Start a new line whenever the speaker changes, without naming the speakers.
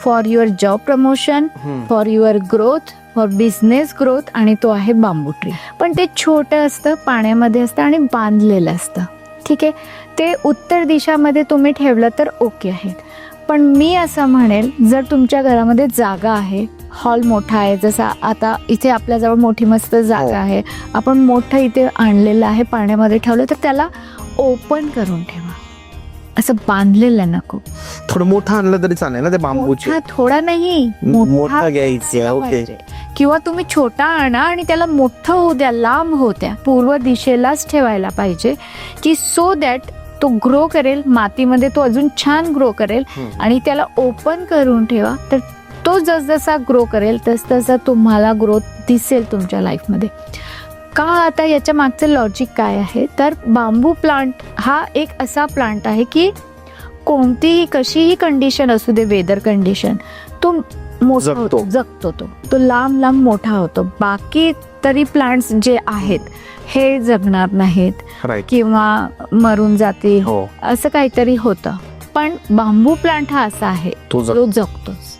For your job promotion, for your growth, for business growth, आणि तो आहे बांबू tree. पण ते छोटं असतं, पाण्यामध्ये असतं आणि बांधलेलं असतं. ठीक आहे, ते उत्तर दिशामध्ये तुम्ही ठेवलं तर ओके आहे. पण मी असं म्हणेल, जर तुमच्या घरामध्ये जागा आहे, हॉल मोठा आहे, जसा आता इथे आपल्याजवळ मोठी मस्त जागा आहे, आपण मोठं इथे आणलेलं आहे, पाण्यामध्ये ठेवलं, तर त्याला ओपन करून ठेवा, असं बांधलेलं नको.
थोडं मोठं आणलं तरी चालेल ना ते बांबूचे?
मोठा थोडा नाही,
मोठा घ्यायचे. ओके.
पाहिजे. किंवा तुम्ही छोटा आणा आणि त्याला मोठं होऊ द्या, लांब होऊ द्या, पूर्व दिशेलाच ठेवायला पाहिजे, की सो दॅट तो ग्रो करेल मातीमध्ये, तो अजून छान ग्रो करेल. आणि त्याला ओपन करून ठेवा, तर तो जसजसा ग्रो करेल तसतसा तुम्हाला ग्रोथ दिसेल तुमच्या लाईफमध्ये. का, आता याच्या मागचं लॉजिक काय आहे, तर बांबू प्लांट हा एक असा प्लांट आहे की कोणतीही कशीही कंडिशन असू दे, वेदर कंडिशन, तो मोठा होतो, जगतो, तो लांब लांब मोठा होतो. बाकी तरी प्लांट्स जे आहेत हे जगणार नाहीत किंवा मरून जातील, असं काहीतरी होतं. पण बांबू प्लांट हा असा आहे, तो जगतोच.